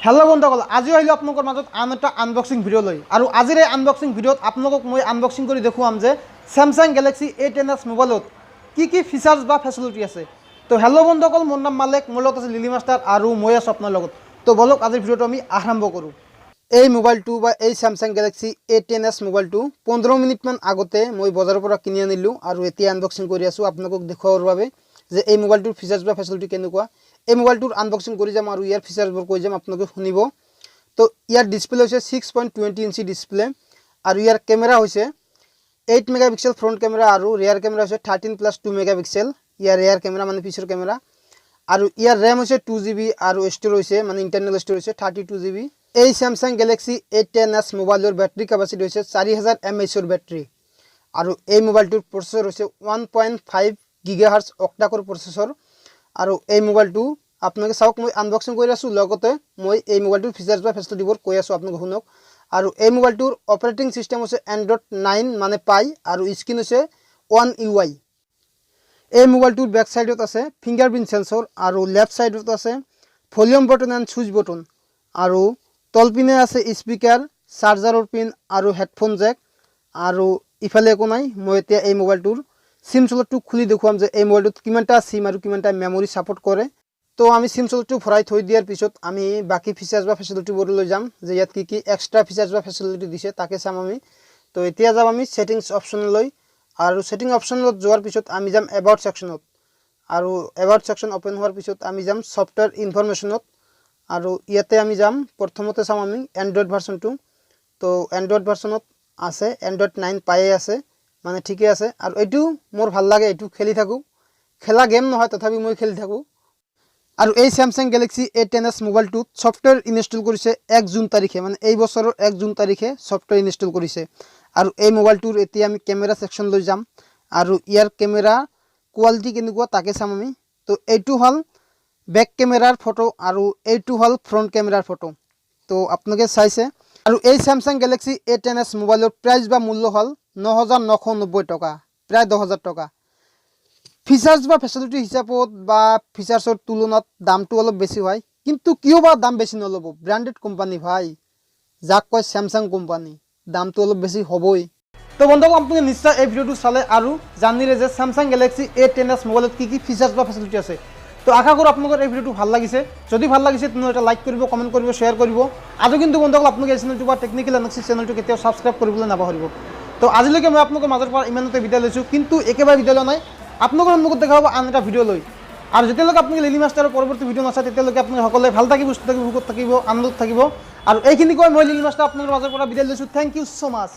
Hello बंधुসকল আজি আহিলো আপোনালোকৰ মাজত আন এটা আনবক্সিং ভিডিও লৈ আৰু আজিৰ এই আনবক্সিং ভিডিওত আপোনালোকক মই আনবক্সিং কৰি দেখুৱাম যে Samsung Galaxy A10s মোবাইলত কি ফিচাৰ্স বা ফেসিলিটি আছে। তো হেল্লো বন্ধুসকল, মোৰ নাম মালেক, মোৰ লগত আছে লিলিমাষ্টাৰ আৰু মই আছো আপোনাৰ লগত। তো বলক আজিৰ ভিডিওটো আমি আৰম্ভ কৰোঁ। এই মোবাইলটো বা এই Samsung Galaxy A10s মোবাইলটো 15 মিনিট মান আগতে মই বজাৰৰ পৰা কিনি আনিলো আৰু এতিয়া আনবক্সিং কৰি আছো আপোনালোকক দেখুৱাৰ বাবে যে এই মোবাইলটোৰ ফিচাৰ্স বা ফেসিলিটি কেনেকুৱা। এই মোবাইলটোৰ আনবক্সিং কৰি যাম আৰু ইয়াৰ ফিচাৰ্সবোৰ কৈ যাম, আপোনালোকে শুনিব। তো ইয়াৰ ডিসপ্লে হৈছে 6.20 ইঞ্চি ডিসপ্লে আৰু ইয়াৰ কেমেৰা হৈছে 8 মেগাপিক্সেল ফ্ৰন্ট কেমেৰা আৰু ৰিয়াৰ কেমেৰা হৈছে 13+2 মেগাপিক্সেল। ইয়াৰ ৰিয়াৰ কেমেৰা মানে পিছৰ কেমেৰা আৰু ইয়াৰ RAM হৈছে 2GB আৰু ষ্ট'ৰেজ হৈছে মানে ইন্টাৰনেল ষ্ট'ৰেজ হৈছে 32GB। এই Samsung Galaxy A10s মোবাইলৰ বেটাৰী কেপাচিটি হৈছে 4000 mAh ৰ বেটাৰী আৰু এই মোবাইলটোৰ প্ৰচেছৰ হৈছে 1.5 GHz অক্টা-কোৰ প্ৰচেছৰ। আৰু এই মোবাইলটো আপোনালোকে চাওক, মই আনবক্সিং কৰি আছো, লগতে মই এই মোবাইলটোৰ ফিচাৰ্স বা ফেসিলিটিবোৰ কৈ আছো, আপোনালোকে শুনক। আৰু এই মোবাইলটোৰ অপাৰেটিং সিস্টেম হৈছে Android 9 মানে পাই আৰু স্ক্ৰিন হৈছে One UI। এই মোবাইলটোৰ বেক সাইডত আছে ফিংগাৰপ্ৰিন্ট সেন্সৰ আৰু লেফট সাইডত আছে volume button and switch button আৰু তলপিনে আছে স্পিকাৰ, চাৰ্জাৰৰ পিন আৰু হেডফোন জেক আৰু ইফালে একো নাই। মই এতিয়া এই মোবাইলটোৰ সিম স্লটটো খুলি দেখুৱাম যে এই মোবাইলটোত কিমানটা সিম আৰু কিমানটা মেমৰি সাপোৰ্ট কৰে। তো আমি সিম স্লটটো ভৰাই থৈ দিয়াৰ পিছত আমি বাকি ফিচাৰ্স বা ফেসিলিটিবোৰ লৈ যাম যে ইয়াত কি এক্সট্ৰা ফিচাৰ্স বা ফেসিলিটি দিছে তাকে চাম আমি। তো এতিয়া যাম আমি সেটিংস অপশনলৈ আৰু সেটিং অপশনত যোৱাৰ পিছত আমি যাম এবাউট সেকশনত আৰু এবাউট সেকশন ওপেন হোৱাৰ পিছত আমি যাম সফটওয়্যাৰ ইনফৰমেশনত আৰু ইয়াতে আমি যাম প্ৰথমতে চাম আমি এন্ড্ৰইড ভাৰ্সনটো। তো এন্ড্ৰইড ভাৰ্সনত আছে এন্ড্ৰইড 9 পায়ে আছে মানে ঠিকে আছে আৰু এইটো মোৰ ভাল লাগে, এইটো খেলি থাকো, খেলা গেম নহয় তথাপি মই খেলি থাকো। আৰু এই Samsung Galaxy A10s মোবাইলটোত সফটওয়্যাৰ ইনষ্টল কৰিছে 1 জুন তাৰিখে, মানে এই বছৰৰ 1 জুন তাৰিখে সফটওয়্যাৰ ইনষ্টল কৰিছে। আৰু এই মোবাইলটোৰ এতিয়া আমি কেমেৰা সেকশন লৈ যাম আৰু ইয়াৰ কেমেৰা কোৱালিটি কেনেকুৱা তাকে চাম আমি। তো এইটো হল বেক কেমেৰাৰ ফটো আৰু এইটো হল ফ্ৰন্ট কেমেৰাৰ ফটো। তো আপোনালোকে চাইছে। আৰু এই Samsung Galaxy A10s মোবাইলৰ প্ৰাইস বা মূল্য হল 9990 টকা, প্ৰায় 10000 টকা। ফিচাৰ্স বা ফেসিলিটি হিচাপত বা ফিচাৰ্সৰ তুলনাত দামটো অলপ বেছি হয়, কিন্তু কিয় বা দাম বেছি নলব, ব্র্যান্ডেড কোম্পানি ভাই, যাক কয় স্যামসাং কোম্পানি, দামটো অলপ বেছি হবই। তো বন্ধুসকল আপোনালোকে নিশ্চয় এই ভিডিওটো চালে আৰু জানিলে যে Samsung Galaxy A10s মোবাইলত কি ফিচাৰ্স বা ফেসিলিটি আছে। তো আশা কৰো আপোনালোকৰ এই ভিডিওটো ভাল লাগিছে। যদি ভাল লাগিছে তেন্তে এটা লাইক কৰিব, কমেন্ট কৰিব, শ্বেয়াৰ কৰিব আৰু কিন্তু বন্ধুসকল আপোনালোকে এই চেনেলটো বা টেকনিক্যাল এনালাইসিস চেনেলটো কেতিয়াও সাবস্ক্ৰাইব কৰিবলৈ নাপাহৰিব। তো আজিলৈকে মই আপোনালোকৰ মাজৰ পৰা ইমানতে বিদায় লৈছো, কিন্তু একেবাৰে বিদায় লোৱা নাই, আপোনালোকৰ সন্মুখত দেখা পাব আন এটা ভিডিও লৈ। আৰু যেতিয়ালৈকে আপোনালোকে লিলিমাষ্টাৰৰ পৰৱৰ্তী ভিডিও নাচায় তেতিয়ালৈকে আপোনালোকে সকলোৱে ভাল থাকিব, সুস্থ থাকিব, সুখত থাকিব, আনন্দত থাকিব। আৰু এইখিনি কৈ মই লিলিমাষ্টাৰ আপোনালোকৰ মাজৰ পৰা বিদায় লৈছো। থেংক ইউ সো মাচ।